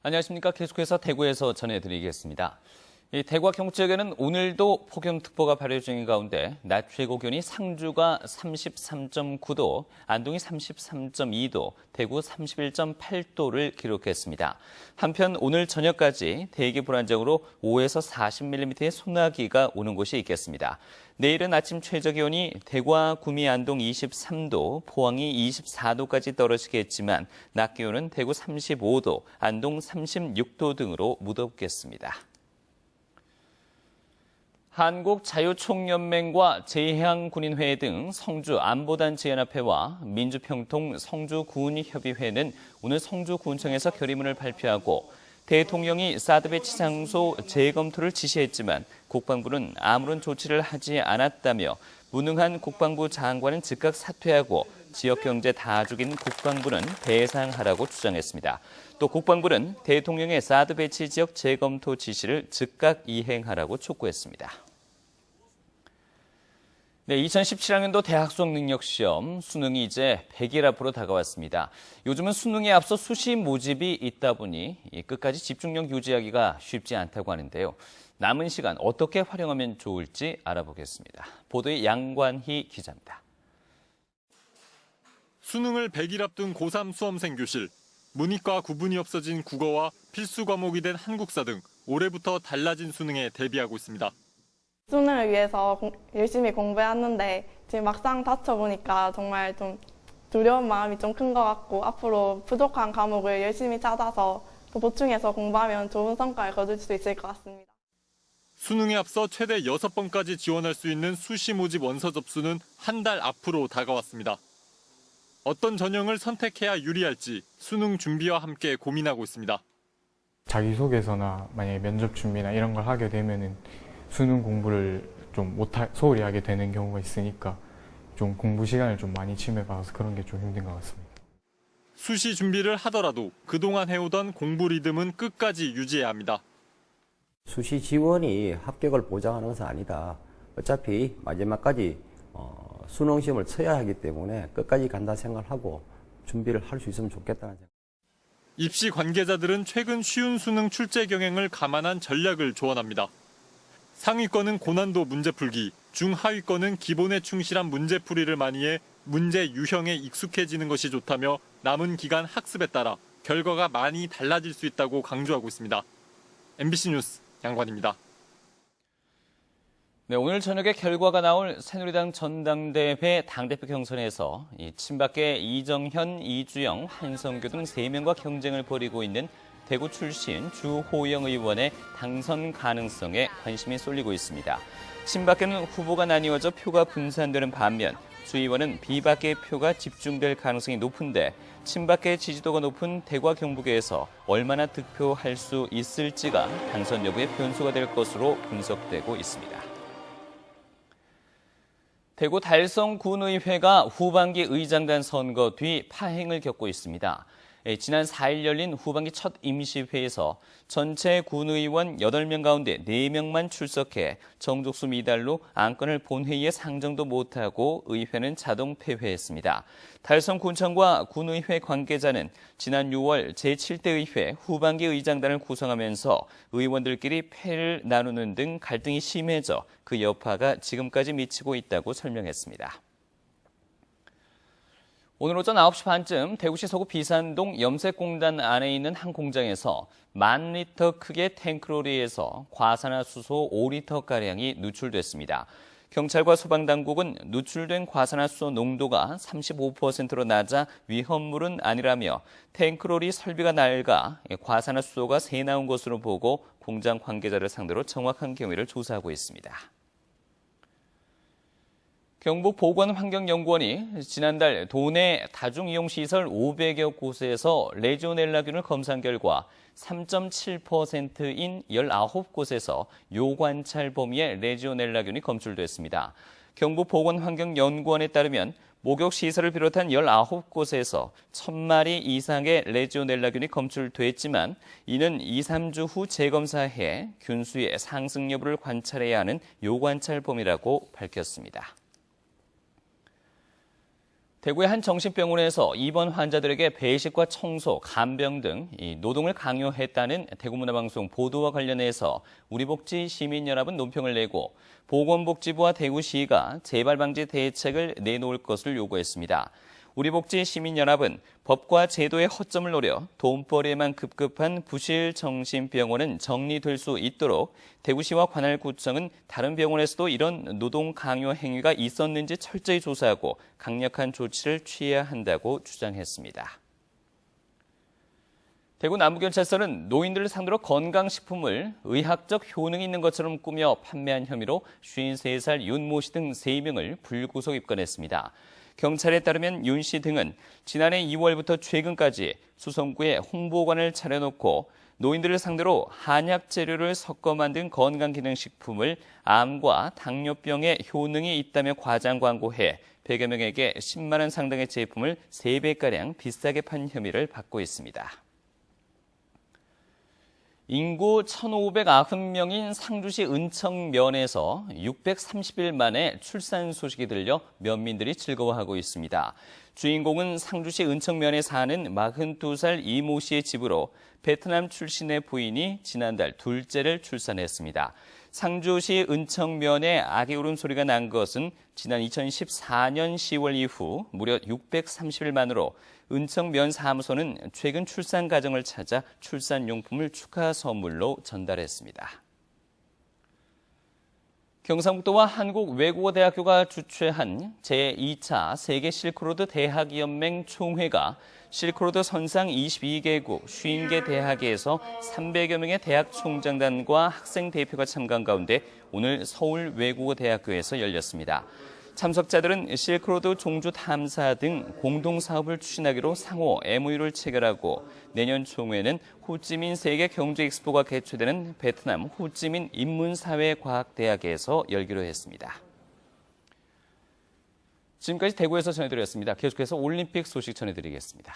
안녕하십니까. 계속해서 대구에서 전해드리겠습니다. 대구와 경북 지역에는 오늘도 폭염특보가 발효 중인 가운데 낮 최고 기온이 상주가 33.9도, 안동이 33.2도, 대구 31.8도를 기록했습니다. 한편 오늘 저녁까지 대기 불안정으로 5에서 40mm의 소나기가 오는 곳이 있겠습니다. 내일은 아침 최저 기온이 대구와 구미, 안동 23도, 포항이 24도까지 떨어지겠지만 낮 기온은 대구 35도, 안동 36도 등으로 무덥겠습니다. 한국자유총연맹과 제해항군인회 등 성주 안보단체연합회와 민주평통 성주군협의회는 오늘 성주군청에서 결의문을 발표하고 대통령이 사드 배치 장소 재검토를 지시했지만 국방부는 아무런 조치를 하지 않았다며 무능한 국방부 장관은 즉각 사퇴하고 지역경제 다죽인 국방부는 배상하라고 주장했습니다. 또 국방부는 대통령의 사드 배치 지역 재검토 지시를 즉각 이행하라고 촉구했습니다. 네, 2017학년도 대학 수학능력시험 수능이 이제 100일 앞으로 다가왔습니다. 요즘은 수능에 앞서 수시 모집이 있다 보니 끝까지 집중력 유지하기가 쉽지 않다고 하는데요. 남은 시간 어떻게 활용하면 좋을지 알아보겠습니다. 보도의 양관희 기자입니다. 수능을 100일 앞둔 고3 수험생 교실. 문이과 구분이 없어진 국어와 필수 과목이 된 한국사 등 올해부터 달라진 수능에 대비하고 있습니다. 수능을 위해서 열심히 공부했는데 지금 막상 다쳐보니까 정말 좀 두려운 마음이 좀 큰 것 같고 앞으로 부족한 과목을 열심히 찾아서 또 보충해서 공부하면 좋은 성과를 거둘 수 있을 것 같습니다. 수능에 앞서 최대 6번까지 지원할 수 있는 수시 모집 원서 접수는 한 달 앞으로 다가왔습니다. 어떤 전형을 선택해야 유리할지 수능 준비와 함께 고민하고 있습니다. 자기소개서나 만약에 면접 준비나 이런 걸 하게 되면은 수능 공부를 좀 소홀히 하게 되는 경우가 있으니까 좀 공부 시간을 좀 많이 침해받아서 그런 게 좀 힘든 것 같습니다. 수시 준비를 하더라도 그동안 해오던 공부 리듬은 끝까지 유지해야 합니다. 수시 지원이 합격을 보장하는 것은 아니다. 어차피 마지막까지 수능 시험을 쳐야 하기 때문에 끝까지 간다 생각하고 준비를 할 수 있으면 좋겠다는 생각. 입시 관계자들은 최근 쉬운 수능 출제 경향을 감안한 전략을 조언합니다. 상위권은 고난도 문제풀기, 중하위권은 기본에 충실한 문제풀이를 많이 해 문제 유형에 익숙해지는 것이 좋다며 남은 기간 학습에 따라 결과가 많이 달라질 수 있다고 강조하고 있습니다. MBC 뉴스 양관입니다. 네, 오늘 저녁에 결과가 나올 새누리당 전당대회 당대표 경선에서 친박계 이정현, 이주영, 한성규 등 3명과 경쟁을 벌이고 있는 대구 출신 주호영 의원의 당선 가능성에 관심이 쏠리고 있습니다. 친박계는 후보가 나뉘어져 표가 분산되는 반면 주 의원은 비박계 표가 집중될 가능성이 높은데 친박계 지지도가 높은 대구와 경북에서 얼마나 득표할 수 있을지가 당선 여부의 변수가 될 것으로 분석되고 있습니다. 대구 달성군의회가 후반기 의장단 선거 뒤 파행을 겪고 있습니다. 지난 4일 열린 후반기 첫 임시회에서 전체 군의원 8명 가운데 4명만 출석해 정족수 미달로 안건을 본회의에 상정도 못하고 의회는 자동 폐회했습니다. 달성군청과 군의회 관계자는 지난 6월 제7대 의회 후반기 의장단을 구성하면서 의원들끼리 패를 나누는 등 갈등이 심해져 그 여파가 지금까지 미치고 있다고 설명했습니다. 오늘 오전 9시 반쯤 대구시 서구 비산동 염색공단 안에 있는 한 공장에서 10,000리터 크기의 탱크로리에서 과산화수소 5리터가량이 누출됐습니다. 경찰과 소방당국은 누출된 과산화수소 농도가 35%로 낮아 위험물은 아니라며 탱크로리 설비가 낡아 과산화수소가 새 나온 것으로 보고 공장 관계자를 상대로 정확한 경위를 조사하고 있습니다. 경북보건환경연구원이 지난달 도내 다중이용시설 500여 곳에서 레지오넬라균을 검사한 결과 3.7%인 19곳에서 요관찰 범위의 레지오넬라균이 검출됐습니다. 경북보건환경연구원에 따르면 목욕시설을 비롯한 19곳에서 1,000마리 이상의 레지오넬라균이 검출됐지만 이는 2, 3주 후 재검사해 균수의 상승 여부를 관찰해야 하는 요관찰 범위라고 밝혔습니다. 대구의 한 정신병원에서 입원 환자들에게 배식과 청소, 간병 등 노동을 강요했다는 대구문화방송 보도와 관련해서 우리복지 시민연합은 논평을 내고 보건복지부와 대구시가 재발방지 대책을 내놓을 것을 요구했습니다. 우리복지 시민연합은 법과 제도의 허점을 노려 돈벌이에만 급급한 부실 정신병원은 정리될 수 있도록 대구시와 관할구청은 다른 병원에서도 이런 노동 강요 행위가 있었는지 철저히 조사하고 강력한 조치를 취해야 한다고 주장했습니다. 대구 남부경찰서는 노인들을 상대로 건강식품을 의학적 효능이 있는 것처럼 꾸며 판매한 혐의로 53살 윤모 씨 등 3명을 불구속 입건했습니다. 경찰에 따르면 윤 씨 등은 지난해 2월부터 최근까지 수성구에 홍보관을 차려놓고 노인들을 상대로 한약 재료를 섞어 만든 건강기능식품을 암과 당뇨병에 효능이 있다며 과장 광고해 100여 명에게 10만 원 상당의 제품을 3배가량 비싸게 판 혐의를 받고 있습니다. 인구 1,590명인 상주시 은청면에서 630일 만에 출산 소식이 들려 면민들이 즐거워하고 있습니다. 주인공은 상주시 은청면에 사는 42살 이모 씨의 집으로 베트남 출신의 부인이 지난달 둘째를 출산했습니다. 상주시 은청면에 아기 울음소리가 난 것은 지난 2014년 10월 이후 무려 630일 만으로 은청면 사무소는 최근 출산 가정을 찾아 출산용품을 축하 선물로 전달했습니다. 경상북도와 한국외국어대학교가 주최한 제2차 세계 실크로드 대학연맹 총회가 실크로드 선상 22개국 50개 대학에서 300여 명의 대학 총장단과 학생 대표가 참가한 가운데 오늘 서울외국어대학교에서 열렸습니다. 참석자들은 실크로드 종주 탐사 등 공동사업을 추진하기로 상호 MOU를 체결하고 내년 총회는 호찌민 세계 경제 엑스포가 개최되는 베트남 호찌민 인문사회과학대학에서 열기로 했습니다. 지금까지 대구에서 전해드렸습니다. 계속해서 올림픽 소식 전해드리겠습니다.